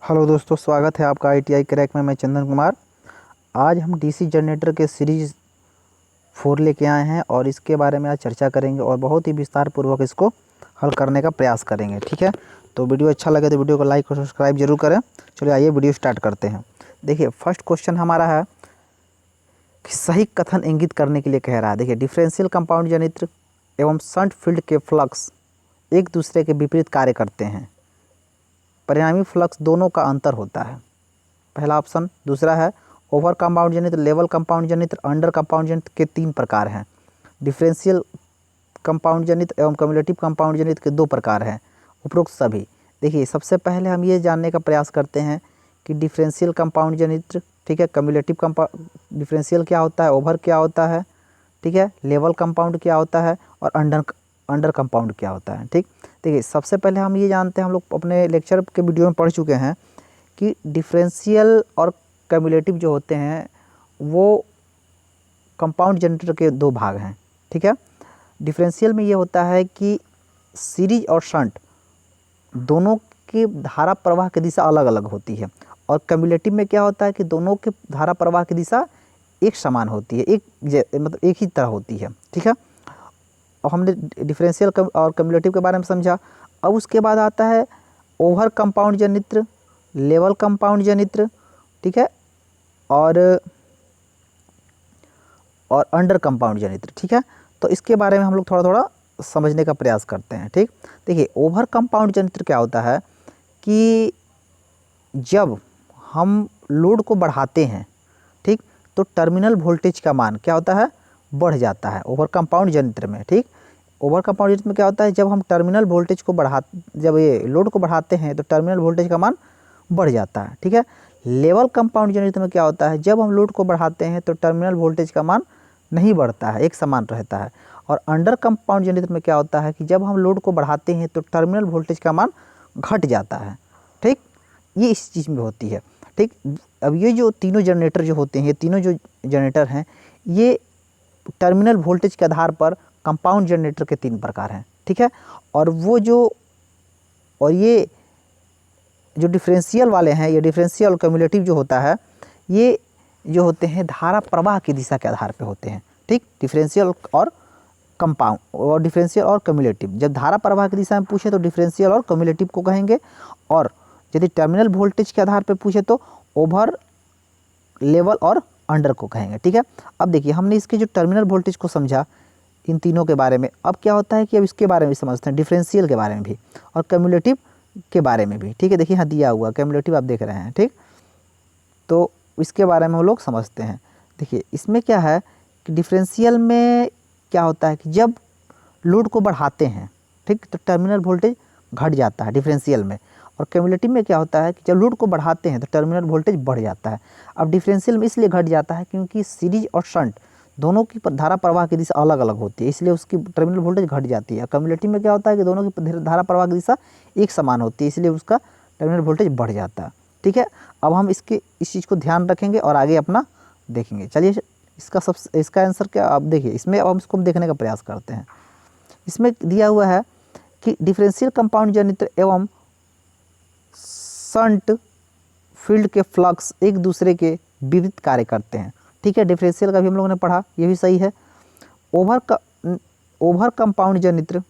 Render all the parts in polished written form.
Hello दोस्तों, स्वागत है आपका ITI क्रैक में। मैं चंदन कुमार। आज हम डीसी जनरेटर के सीरीज़ 4 लेके आए हैं और इसके बारे में आज चर्चा करेंगे और बहुत ही विस्तार पूर्वक इसको हल करने का प्रयास करेंगे। ठीक है, तो वीडियो अच्छा लगे तो वीडियो को लाइक और सब्सक्राइब जरूर करें। चलिए आइए वीडियो स्टार्ट करते हैं। देखिए, फर्स्ट क्वेश्चन हमारा है कि सही कथन इंगित करने के लिए कह रहा है। देखिए, डिफरेंशियल कंपाउंड जनित्र एवं शंट फील्ड के फ्लक्स एक दूसरे के विपरीत कार्य करते हैं, परिणामी फ्लक्स दोनों का अंतर होता है। पहला ऑप्शन। दूसरा है ओवर कंपाउंड जनित्र, लेवल कंपाउंड जनित्र, अंडर कंपाउंड जनित्र के 3 प्रकार हैं। डिफरेंशियल कंपाउंड जनित्र एवं कम्युलेटिव कंपाउंड जनित्र के 2 प्रकार हैं। उपरोक्त सभी। देखिए, सबसे पहले हम ये जानने का प्रयास करते हैं कि डिफरेंशियल कंपाउंड जनित्र, ठीक है, कम्युलेटिव कंपाउंड डिफरेंशियल क्या होता है, ओवर क्या होता है, ठीक है, लेवल कंपाउंड क्या होता है और अंडर कंपाउंड क्या होता है। ठीक, देखिए, सबसे पहले हम ये जानते हैं, हम लोग अपने लेक्चर के वीडियो में पढ़ चुके हैं कि डिफरेंशियल और कम्युलेटिव जो होते हैं वो कंपाउंड जनरेटर के 2 भाग हैं। ठीक है, डिफरेंशियल में ये होता है कि सीरीज और शंट दोनों की धारा प्रवाह की दिशा अलग अलग होती है, और कम्युलेटिव में क्या होता है कि दोनों के धारा प्रवाह की दिशा एक समान होती है, मतलब एक ही तरह होती है। ठीक है, और हमने डिफरेंशियल और कम्युलेटिव के बारे में समझा। अब उसके बाद आता है ओवर कंपाउंड जनित्र, लेवल कंपाउंड जनित्र, ठीक है, और अंडर कंपाउंड जनित्र। ठीक है, तो इसके बारे में हम लोग थोड़ा थोड़ा समझने का प्रयास करते हैं। ठीक, देखिए, ओवर कंपाउंड जनित्र क्या होता है कि जब हम लोड को बढ़ाते हैं, ठीक, तो टर्मिनल वोल्टेज का मान क्या होता है, बढ़ जाता है ओवर कंपाउंड जनित्र में। ठीक, ओवर कंपाउंड जनित्र में क्या होता है, जब हम टर्मिनल वोल्टेज को जब ये लोड को बढ़ाते हैं तो टर्मिनल वोल्टेज का मान बढ़ जाता है। ठीक है, लेवल कंपाउंड जनित्र में क्या होता है, जब हम लोड को बढ़ाते हैं तो टर्मिनल वोल्टेज का मान नहीं बढ़ता है, एक समान रहता है। और अंडर कंपाउंड जनित्र में क्या होता है कि जब हम लोड को बढ़ाते हैं तो टर्मिनल वोल्टेज का मान घट जाता है। ठीक, ये इस चीज़ में होती है। ठीक, अब ये जो तीनों जनरेटर जो होते हैं, ये तीनों जो जनरेटर हैं, ये टर्मिनल वोल्टेज के आधार पर कंपाउंड जनरेटर के 3 प्रकार हैं। ठीक है, और ये जो डिफरेंशियल वाले हैं, ये डिफरेंशियल और कम्युलेटिव जो होता है, ये जो होते हैं धारा प्रवाह की दिशा के आधार पे होते हैं। ठीक, डिफरेंशियल और कंपाउंड और डिफरेंशियल और कम्युलेटिव। जब धारा प्रवाह की दिशा में पूछे तो डिफरेंशियल और कम्युलेटिव को कहेंगे, और यदि टर्मिनल वोल्टेज के आधार पे पूछे तो ओवर, लेवल और अंडर को कहेंगे। ठीक है, अब देखिए, हमने इसके जो टर्मिनल वोल्टेज को समझा इन तीनों के बारे में। अब क्या होता है कि अब इसके बारे में समझते हैं, डिफरेंशियल के बारे में भी और कम्युलेटिव के बारे में भी। ठीक है, देखिए, यहाँ दिया हुआ कम्युलेटिव आप देख रहे हैं। ठीक, तो इसके बारे में हम लोग समझते हैं। देखिए, इसमें क्या है कि डिफरेंशियल में क्या होता है कि जब लोड को बढ़ाते हैं, ठीक, तो टर्मिनल वोल्टेज घट जाता है डिफरेंशियल में। और कम्युलेटिव में क्या होता है कि जब लोड को बढ़ाते हैं तो टर्मिनल वोल्टेज बढ़ जाता है। अब डिफरेंशियल में इसलिए घट जाता है क्योंकि सीरीज और शंट दोनों की धारा प्रवाह की दिशा अलग अलग होती है, इसलिए उसकी टर्मिनल वोल्टेज घट जाती है। कम्युलेटिव में क्या होता है कि दोनों की धारा प्रवाह की दिशा एक समान होती है, इसलिए उसका टर्मिनल वोल्टेज बढ़ जाता है। ठीक है, अब हम इस चीज़ को ध्यान रखेंगे और आगे अपना देखेंगे। चलिए, इसका आंसर क्या, अब देखिए, इसमें अब हम इसको देखने का प्रयास करते हैं। इसमें दिया हुआ है कि डिफरेंशियल कंपाउंड जनित्र एवं शंट फील्ड के फ्लक्स एक दूसरे के विपरीत कार्य करते हैं। ठीक है, डिफरेंशियल का भी हम लोगों ने पढ़ा, ये भी सही है। ओवर कंपाउंड जनित्र,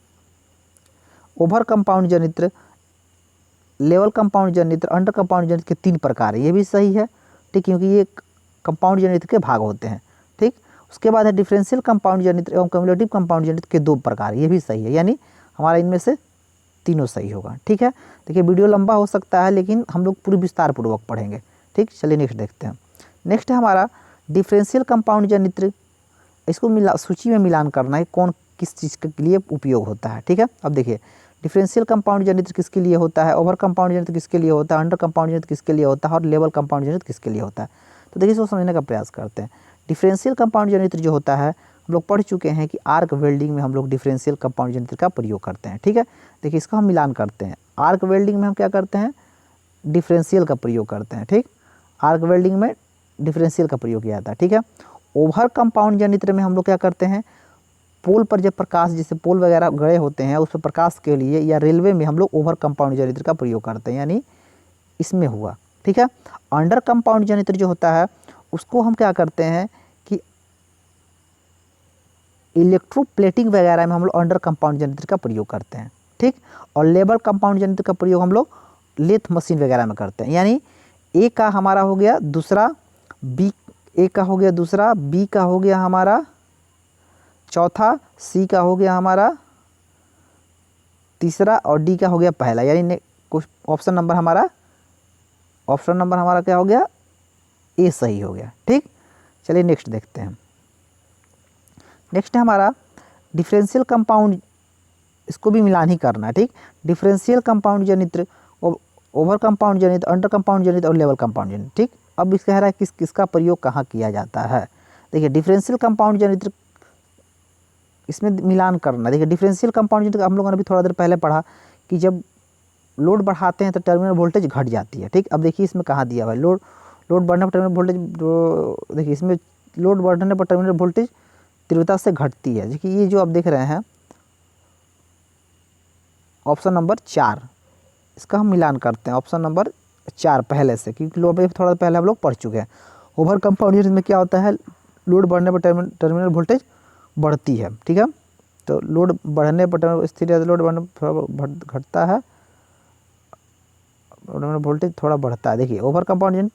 लेवल कंपाउंड जनित्र, अंडर कंपाउंड जनित्र के 3 प्रकार है, ये भी सही है। ठीक, क्योंकि ये कंपाउंड जनित्र के भाग होते हैं। ठीक, उसके बाद है डिफरेंशियल कंपाउंड जनित्र एवं कम्युलेटिव कंपाउंड जनित्र के 2 प्रकार, ये भी सही है, यानी हमारा इनमें से तीनों सही होगा। ठीक है, देखिए, वीडियो लंबा हो सकता है लेकिन हम लोग पूरी विस्तार पूर्वक पढ़ेंगे। ठीक, चलिए नेक्स्ट देखते हैं। नेक्स्ट है हमारा डिफरेंशियल कंपाउंड जनित्र। इसको सूची में मिलान करना है, कौन किस चीज़ के लिए उपयोग होता है। ठीक है, अब देखिए, डिफरेंशियल कंपाउंड जनित्र किसके लिए होता है, ओवर कंपाउंड जनित्र किसके लिए होता है, अंडर कंपाउंड जनित्र किसके लिए होता है, और लेवल कंपाउंड जनित्र किसके लिए होता है। तो देखिए, इसको समझने का प्रयास करते हैं। डिफरेंशियल कंपाउंड जनित्र जो होता है, हम लोग पढ़ चुके हैं कि आर्क वेल्डिंग में हम लोग डिफरेंशियल कंपाउंड जनित्र का प्रयोग करते हैं। ठीक है, देखिए, इसका हम मिलान करते हैं। आर्क वेल्डिंग में हम क्या करते हैं, डिफरेंशियल का प्रयोग करते हैं। ठीक, आर्क वेल्डिंग में डिफरेंशियल का प्रयोग किया जाता है। ठीक है, ओवर कंपाउंड जनित्र में हम लोग क्या करते हैं, पोल पर जब प्रकाश, जैसे पोल वगैरह गड़े होते हैं, उस पर प्रकाश के लिए, या रेलवे में हम लोग ओवर कंपाउंड जनित्र का प्रयोग करते हैं, यानी इसमें हुआ, ठीक है। अंडर कंपाउंड जनित्र जो होता है उसको हम क्या करते हैं कि इलेक्ट्रोप्लेटिंग वगैरह में हम लोग अंडर कंपाउंड जनित्र का प्रयोग करते हैं, ठीक। और लेबर कंपाउंड जनित्र का प्रयोग हम लोग लेथ मशीन वगैरह में करते हैं। यानी ए का हमारा हो गया दूसरा, बी ए का हो गया दूसरा, बी का हो गया हमारा चौथा, सी का हो गया हमारा तीसरा और डी का हो गया पहला। यानी कुछ ऑप्शन नंबर हमारा क्या हो गया, ए सही हो गया, ठीक। चलिए नेक्स्ट देखते हैं। नेक्स्ट है हमारा डिफरेंशियल कंपाउंड, इसको भी मिलान ही करना है, ठीक। डिफरेंशियल कंपाउंड जनित्र, ओवर कंपाउंड जनित्र, अंडर कंपाउंड जनित्र और लेवल कंपाउंड जनित्र, ठीक। अब इस कह रहा है किसका प्रयोग कहाँ किया जाता है। देखिए डिफरेंशियल कंपाउंड जनित्र, इसमें मिलान करना। देखिए डिफरेंशियल कंपाउंड जनित्र हम लोगों ने भी थोड़ा देर पहले पढ़ा कि जब लोड बढ़ाते हैं तो टर्मिनल वोल्टेज घट जाती है, ठीक। अब देखिए इसमें कहाँ दिया हुआ है, लोड बढ़ने पर टर्मिनल वोल्टेज, देखिए इसमें लोड बढ़ने पर टर्मिनल वोल्टेज तीव्रता से घटती है। देखिए ये जो आप देख रहे हैं ऑप्शन नंबर 4, इसका हम मिलान करते हैं ऑप्शन नंबर 4 पहले से, क्योंकि लोड में थोड़ा पहले हम लोग पढ़ चुके हैं। ओवर कंपाउंड में क्या होता है, लोड बढ़ने पर टर्मिनल वोल्टेज बढ़ती है, ठीक है। तो लोड बढ़ने पर टर्मिनल स्थिर है, लोड बढ़ने पर थोड़ा घटता है, वोल्टेज थोड़ा बढ़ता है। देखिए ओवर कंपाउंड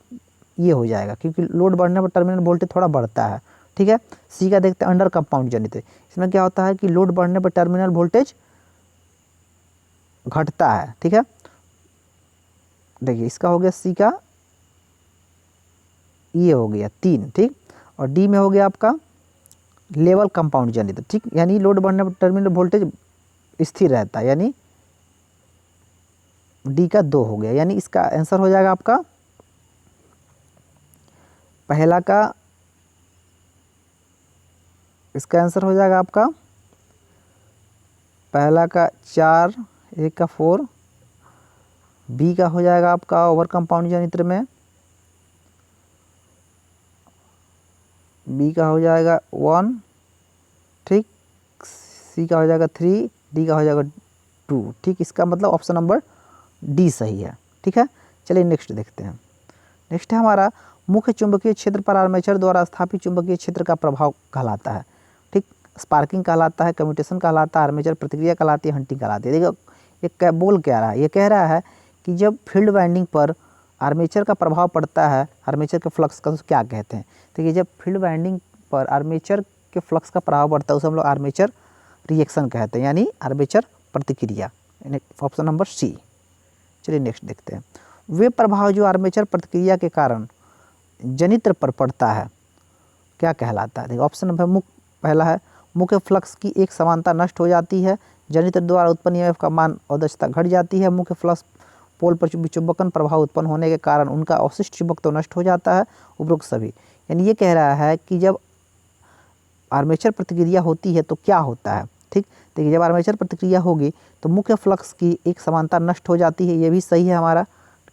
ये हो जाएगा क्योंकि लोड बढ़ने पर टर्मिनल वोल्टेज थोड़ा बढ़ता है, ठीक है। सी का देखते हैं अंडर कंपाउंड जनित्र, इसमें क्या होता है कि लोड बढ़ने पर टर्मिनल वोल्टेज घटता है, ठीक है। देखिए इसका हो गया सी का, ये हो गया 3, ठीक। और डी में हो गया आपका लेवल कंपाउंड जनित्र, ठीक। यानी लोड बढ़ने पर टर्मिनल वोल्टेज स्थिर रहता है, यानी डी का 2 हो गया। यानी इसका आंसर हो जाएगा आपका पहला का, इसका आंसर हो जाएगा आपका पहला का 4, एक का 4, बी का हो जाएगा आपका ओवर कंपाउंड जनित्र में, बी का हो जाएगा 1, ठीक। सी का हो जाएगा 3, डी का हो जाएगा 2, ठीक। इसका मतलब ऑप्शन नंबर डी सही है, ठीक है। चलिए नेक्स्ट देखते हैं। नेक्स्ट है हमारा मुख्य चुंबकीय क्षेत्र पर आर्मेचर द्वारा स्थापित चुंबकीय क्षेत्र का प्रभाव कहलाता है, ठीक। स्पार्किंग कहलाता है, कम्यूटेशन कहलाता है, आर्मेचर प्रतिक्रिया कहलाती है, हंटिंग कहलाती है। देखो ये बोल क्या रहा है, ये कह रहा है कि जब फील्ड वाइंडिंग पर आर्मेचर का प्रभाव पड़ता है, आर्मेचर के फ्लक्स का, तो क्या कहते हैं। तो ये जब फील्ड वाइंडिंग पर आर्मेचर के फ्लक्स का प्रभाव पड़ता है उसे हम लोग आर्मेचर रिएक्शन कहते हैं, यानी आर्मेचर प्रतिक्रिया, ऑप्शन नंबर सी। चलिए नेक्स्ट देखते हैं। वे प्रभाव जो आर्मेचर प्रतिक्रिया के कारण जनित्र पर पड़ता है क्या कहलाता है। देखिए ऑप्शन नंबर पहला है मुख्य फ्लक्स की एक समानता नष्ट हो जाती है, जनित्र द्वारा उत्पन्न ईएमएफ का मान और दक्षता घट जाती है, मुख्य फ्लक्स पोल पर विचुंबकन प्रभाव उत्पन्न होने के कारण उनका अवशिष्ट चुंबकत्व नष्ट हो जाता है, उपरोक्त सभी। यानी ये कह रहा है कि जब आर्मेचर प्रतिक्रिया होती है तो क्या होता है, ठीक। देखिए जब आर्मेचर प्रतिक्रिया होगी तो मुख्य फ्लक्स की एक समानता नष्ट हो जाती है, ये भी सही है हमारा,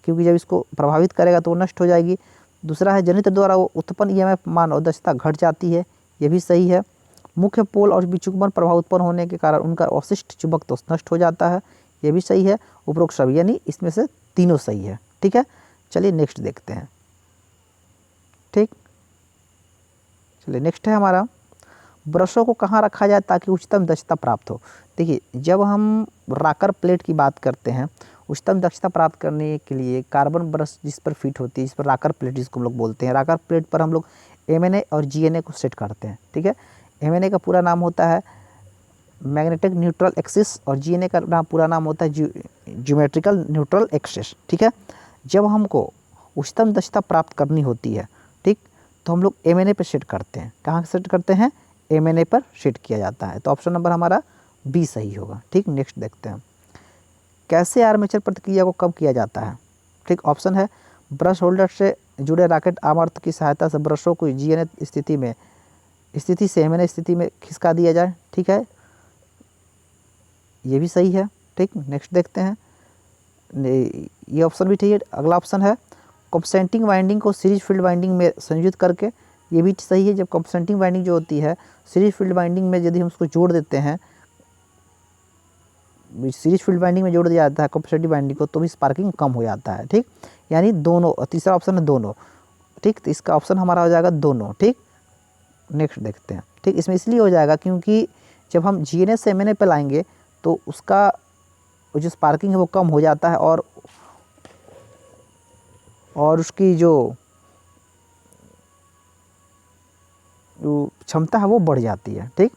क्योंकि जब इसको प्रभावित करेगा तो वो नष्ट हो जाएगी। दूसरा है जनित्र द्वारा वो उत्पन्न ईएमएफ मान और दक्षता घट जाती है, ये भी सही है। मुख्य पोल और विचुंबन प्रभाव उत्पन्न होने के कारण उनका अवशिष्ट चुंबकत्व नष्ट हो जाता है, ये भी सही है, उपरोक्त सभी। यानी इसमें से तीनों सही है, ठीक है। चलिए नेक्स्ट देखते हैं, ठीक। चलिए नेक्स्ट है हमारा ब्रशों को कहाँ रखा जाए ताकि उच्चतम दक्षता प्राप्त हो। देखिए जब हम राकर प्लेट की बात करते हैं, उच्चतम दक्षता प्राप्त करने के लिए कार्बन ब्रश जिस पर फिट होती है, जिस पर राकर प्लेट जिसको हम लोग बोलते हैं, राकर प्लेट पर हम लोग एमएनए और जीएनए को सेट करते हैं, ठीक है। एमएनए का पूरा नाम होता है मैग्नेटिक न्यूट्रल एक्सिस और जीएनए का पूरा नाम होता है ज्योमेट्रिकल न्यूट्रल एक्सिस, ठीक है। जब हमको उच्चतम दक्षता प्राप्त करनी होती है, ठीक, तो हम लोग एमएनए पर सेट करते हैं। कहाँ सेट करते हैं, एमएनए पर सेट किया जाता है। तो ऑप्शन नंबर हमारा बी सही होगा, ठीक। नेक्स्ट देखते हैं कैसे आर्मेचर प्रतिक्रिया को कम किया जाता है, ठीक। ऑप्शन है ब्रश होल्डर से जुड़े रॉकेट आवर्त की सहायता से ब्रशों को जीएनए स्थिति से एमएनए स्थिति में खिसका दिया जाए, ठीक है, ये भी सही है, ठीक। नेक्स्ट देखते हैं, ये ऑप्शन भी ठीक है। अगला ऑप्शन है कंपनसेटिंग वाइंडिंग को सीरीज फील्ड वाइंडिंग में संयोजित करके, ये भी सही है। जब कंपनसेटिंग वाइंडिंग जो होती है सीरीज फील्ड वाइंडिंग में यदि हम उसको जोड़ देते हैं सीरीज फील्ड वाइंडिंग में जोड़ दिया जाता है कैपेसिटिव वाइंडिंग को तो भी स्पार्किंग कम हो जाता है। ठीक, यानी दोनों, तीसरा ऑप्शन है दोनों। ठीक, तो इसका ऑप्शन हमारा हो जाएगा दोनों। ठीक, नेक्स्ट देखते हैं। ठीक, इसमें इसलिए हो जाएगा क्योंकि जब हम GNA से MNA पे लाएंगे तो उसका जो स्पार्किंग है वो कम हो जाता है और उसकी जो क्षमता है वो बढ़ जाती है। ठीक,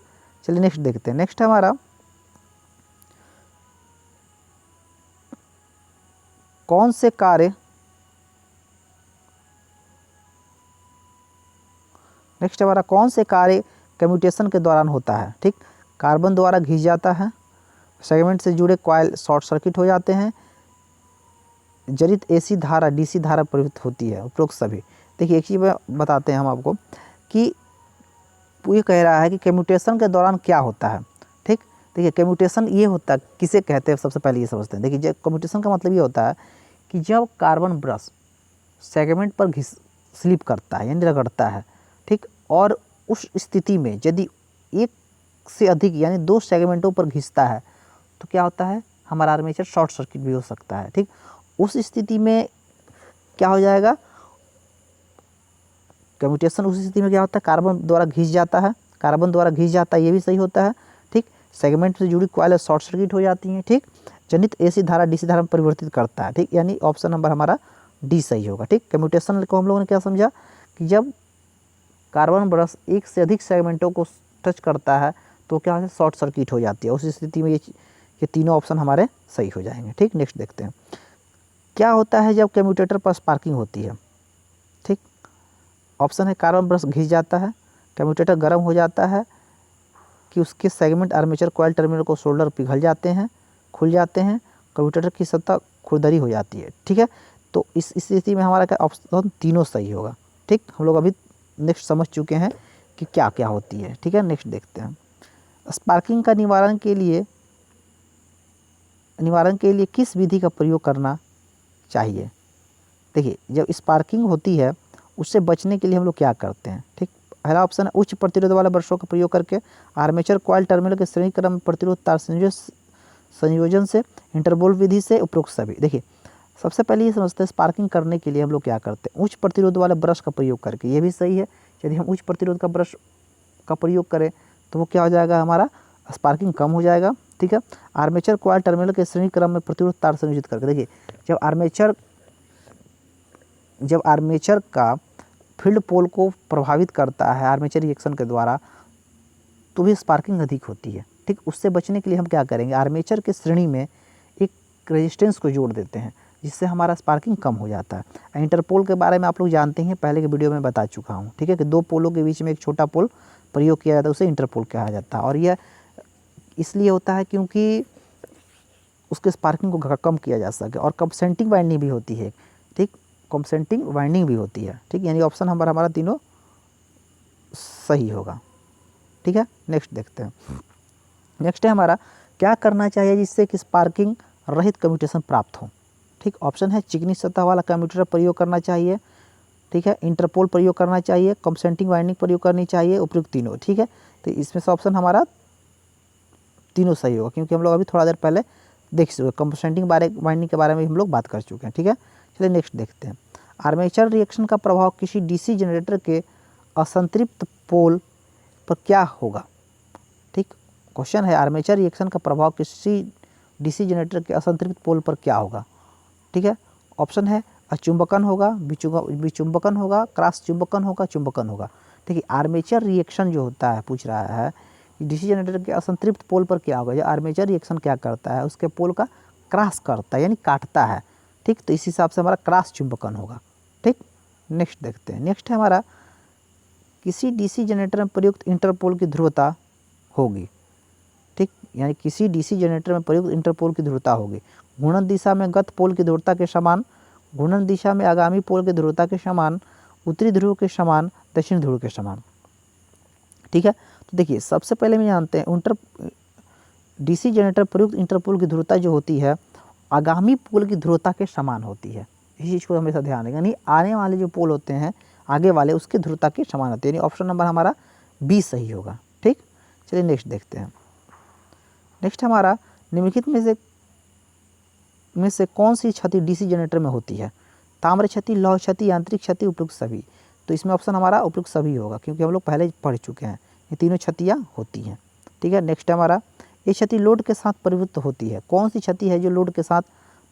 चलिए नेक्स्ट देखते हैं। नेक्स्ट है हमारा कौन से कार्य, नेक्स्ट हमारा कौन से कार्य कम्यूटेशन के दौरान होता है। ठीक, कार्बन द्वारा घिस जाता है, सेगमेंट से जुड़े कॉइल शॉर्ट सर्किट हो जाते हैं, जनित AC धारा DC धारा प्रवृत्त होती है, उपरोक्त सभी। देखिए एक चीज़ बताते हैं हम आपको कि ये कह रहा है कि कम्यूटेशन के दौरान क्या होता है। ठीक, देखिए कम्यूटेशन ये होता है, किसे कहते हैं सबसे पहले ये समझते हैं। देखिए जब कम्यूटेशन का मतलब ये होता है कि जब कार्बन ब्रश सेगमेंट पर स्लिप करता है यानी रगड़ता है। ठीक, और उस स्थिति में यदि एक से अधिक यानी 2 सेगमेंटों पर घिसता है तो क्या होता है, हमारा आर्मेचर शॉर्ट सर्किट भी हो सकता है। ठीक, उस स्थिति में क्या हो जाएगा, कम्यूटेशन उस स्थिति में क्या होता है, कार्बन द्वारा घिस जाता है, कार्बन द्वारा घिस जाता है, ये भी सही होता है। ठीक, सेगमेंट से जुड़ी कॉइल शॉर्ट सर्किट हो जाती हैं। ठीक, जनित AC धारा DC धारा में परिवर्तित करता है। ठीक, यानी ऑप्शन नंबर हमारा डी सही होगा। ठीक, कम्यूटेशन को हम लोगों ने क्या समझा कि जब कार्बन ब्रश एक से अधिक सेगमेंटों को टच करता है तो क्या होता है, शॉर्ट सर्किट हो जाती है। उस स्थिति में ये तीनों ऑप्शन हमारे सही हो जाएंगे। ठीक, नेक्स्ट देखते हैं। क्या होता है जब कम्यूटेटर पर स्पार्किंग होती है। ठीक, ऑप्शन है कार्बन ब्रश घिस जाता है, कम्यूटेटर गर्म हो जाता है कि उसके सेगमेंट आर्मेचर कॉइल टर्मिनल को शोल्डर पिघल जाते हैं, खुल जाते हैं, कम्यूटेटर की सतह खुरदरी हो जाती है। ठीक है, तो इस स्थिति में हमारा क्या ऑप्शन तीनों सही होगा। ठीक, हम लोग अभी नेक्स्ट समझ चुके हैं कि क्या क्या होती है। ठीक है, नेक्स्ट देखते हैं। स्पार्किंग का निवारण के लिए किस विधि का प्रयोग करना चाहिए। देखिए जब स्पार्किंग होती है उससे बचने के लिए हम लोग क्या करते हैं। ठीक, पहला ऑप्शन है उच्च प्रतिरोध वाले ब्रशों का प्रयोग करके आर्मेचर कॉइल टर्मिनल के श्रेणी क्रम प्रतिरोध तार संयोजन से, इंटरपोल विधि से, उपरोक्त सभी। देखिए सबसे पहले ये समझते हैं स्पार्किंग करने के लिए हम लोग क्या करते हैं, उच्च प्रतिरोध वाले ब्रश का प्रयोग करके। ये भी सही है, यदि हम उच्च प्रतिरोध का ब्रश का प्रयोग करें तो वो क्या हो जाएगा, हमारा स्पार्किंग कम हो जाएगा। ठीक है, आर्मेचर कॉइल टर्मिनल के श्रेणी क्रम में प्रतिरोध तार संयोजित करके। देखिए जब आर्मेचर का फील्ड पोल को प्रभावित करता है आर्मेचर रिएक्शन के द्वारा तो भी स्पार्किंग अधिक होती है। ठीक, उससे बचने के लिए हम क्या करेंगे, आर्मेचर के श्रेणी में एक रेजिस्टेंस को जोड़ देते हैं जिससे हमारा स्पार्किंग कम हो जाता है। इंटरपोल के बारे में आप लोग जानते हैं, पहले के वीडियो में बता चुका हूँ। ठीक है, कि 2 पोलों के बीच में एक छोटा पोल प्रयोग किया जाता है, उसे इंटरपोल कहा जाता है। और यह इसलिए होता है क्योंकि उसके स्पार्किंग को कम किया जा सके। और कंपनसेटिंग वाइंडिंग भी होती है। ठीक, कंपनसेटिंग वाइंडिंग भी होती है। ठीक, यानी ऑप्शन नंबर हमारा तीनों सही होगा। ठीक है, नेक्स्ट देखते हैं। नेक्स्ट है हमारा क्या करना चाहिए जिससे कि स्पार्किंग रहित कम्यूटेशन प्राप्त हो। ठीक, ऑप्शन है चिकनी सतह वाला कम्यूटेटर प्रयोग करना चाहिए। ठीक है, इंटरपोल प्रयोग करना चाहिए, कंपनसेटिंग वाइंडिंग प्रयोग करनी चाहिए, उपयुक्त तीनों। ठीक है, तो इसमें से ऑप्शन हमारा तीनों सही होगा क्योंकि हम लोग अभी थोड़ा देर पहले देख चुके, कंपनसेटिंग वाइंडिंग के बारे में हम लोग बात कर चुके हैं। ठीक है, चलिए नेक्स्ट देखते हैं। आर्मेचर रिएक्शन का प्रभाव किसी DC जनरेटर के असंतृप्त पोल पर क्या होगा। ठीक, क्वेश्चन है आर्मेचर रिएक्शन का प्रभाव किसी DC जनरेटर के असंतृप्त पोल पर क्या होगा। ठीक है, ऑप्शन है अचुंबकन होगा, विचुंबकन होगा, क्रॉस चुंबकन होगा, चुंबकन होगा। ठीक है, आर्मेचर रिएक्शन जो होता है, पूछ रहा है कि DC जनरेटर के असंतृप्त पोल पर क्या होगा। जो आर्मेचर रिएक्शन क्या करता है, उसके पोल का क्रॉस करता है यानी काटता है। ठीक, तो इस हिसाब से हमारा क्रॉस चुंबकन होगा। ठीक, नेक्स्ट देखते हैं। नेक्स्ट है हमारा किसी DC जनरेटर में प्रयुक्त इंटरपोल की ध्रुवता होगी। ठीक, यानी किसी DC जनरेटर में प्रयुक्त इंटरपोल की ध्रुवता होगी घूर्णन दिशा में गत पोल की ध्रुवता के समान, घूर्णन दिशा में आगामी पोल की ध्रुवता के समान, उत्तरी ध्रुव के समान, दक्षिण ध्रुव के समान। ठीक है, तो देखिए सबसे पहले हम जानते हैं DC जनरेटर प्रयुक्त इंटरपोल की ध्रुवता जो होती है आगामी पोल की ध्रुवता के समान होती है। इस चीज़ को हमेशा ध्यान रखें, यानी आने वाले जो पोल होते हैं आगे वाले उसकी ध्रुवता के समान होती है, यानी ऑप्शन नंबर हमारा बी सही होगा। ठीक, चलिए नेक्स्ट देखते हैं। नेक्स्ट हमारा निम्नलिखित में से कौन सी क्षति डीसी जनरेटर में होती है? ताम्र क्षति, लौह क्षति, यांत्रिक क्षति, उपयुक्त सभी। तो इसमें ऑप्शन हमारा उपयुक्त सभी होगा, क्योंकि हम लोग पहले पढ़ चुके हैं ये तीनों क्षतियाँ होती हैं। ठीक है, नेक्स्ट हमारा, ये क्षति लोड के साथ परिवर्तित होती है। कौन सी क्षति है जो लोड के साथ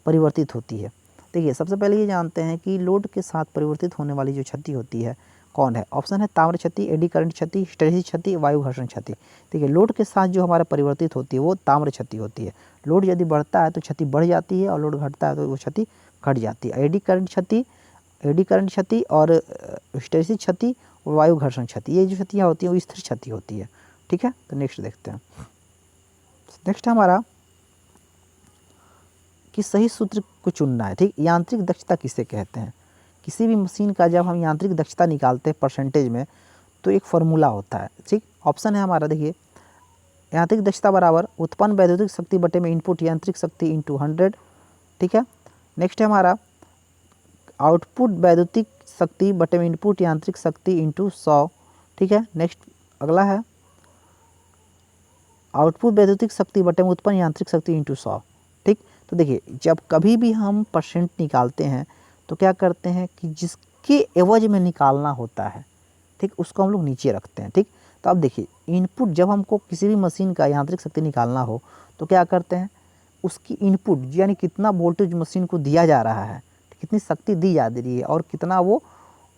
परिवर्तित होती है? देखिए, सबसे पहले ये जानते हैं कि लोड के साथ परिवर्तित होने वाली जो क्षति होती है कौन है। ऑप्शन है ताम्र क्षति, एडी करंट क्षति, हिस्टैरिसीस क्षति, वायु घर्षण क्षति। देखिए, लोड के साथ जो हमारा परिवर्तित होती है वो ताम्र क्षति होती है। लोड यदि बढ़ता है तो क्षति बढ़ जाती है, और लोड घटता है तो वो क्षति घट जाती है। एडी करंट क्षति और हिस्टैरिसीस क्षति और वायु घर्षण क्षति, ये जो क्षतियाँ होती हैं वो स्थिर क्षति होती है। ठीक है, तो नेक्स्ट देखते हैं। नेक्स्ट हमारा कि सही सूत्र को चुनना है। ठीक, यांत्रिक दक्षता किसे कहते हैं? किसी भी मशीन का जब हम यांत्रिक दक्षता निकालते हैं परसेंटेज में, तो एक फार्मूला होता है। ठीक, ऑप्शन है हमारा, देखिए, यांत्रिक दक्षता बराबर उत्पन्न वैद्युतिक शक्ति बटे में इनपुट यांत्रिक शक्ति इंटू 100। ठीक है, नेक्स्ट है हमारा आउटपुट वैद्युतिक शक्ति बटे में इनपुट यांत्रिक शक्ति इंटू 100। ठीक है, नेक्स्ट अगला है आउटपुट वैद्युतिक शक्ति बटे में उत्पन्न यांत्रिक शक्ति इंटू 100। ठीक, तो देखिए, जब कभी भी हम परसेंट निकालते हैं तो क्या करते हैं कि जिसके एवज में निकालना होता है, ठीक, उसको हम लोग नीचे रखते हैं। ठीक, तो अब देखिए, इनपुट जब हमको किसी भी मशीन का यांत्रिक शक्ति निकालना हो तो क्या करते हैं, उसकी इनपुट यानी कितना वोल्टेज मशीन को दिया जा रहा है, कितनी शक्ति दी जा रही है और कितना वो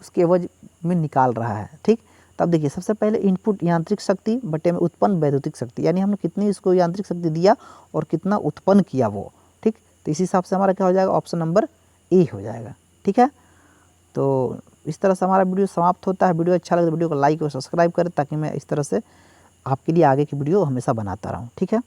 उसके एवज में निकाल रहा है। ठीक, तब देखिए, सबसे पहले इनपुट यांत्रिक शक्ति बटे में उत्पन्न वैद्युतिक शक्ति, यानी हमने कितनी इसको यांत्रिक शक्ति दिया और कितना उत्पन्न किया वो। ठीक, तो इस हिसाब से हमारा क्या हो जाएगा, ऑप्शन नंबर ए हो जाएगा। ठीक है, तो इस तरह से हमारा वीडियो समाप्त होता है। वीडियो अच्छा लगे तो वीडियो को लाइक और सब्सक्राइब करें, ताकि मैं इस तरह से आपके लिए आगे की वीडियो हमेशा बनाता रहूँ। ठीक है।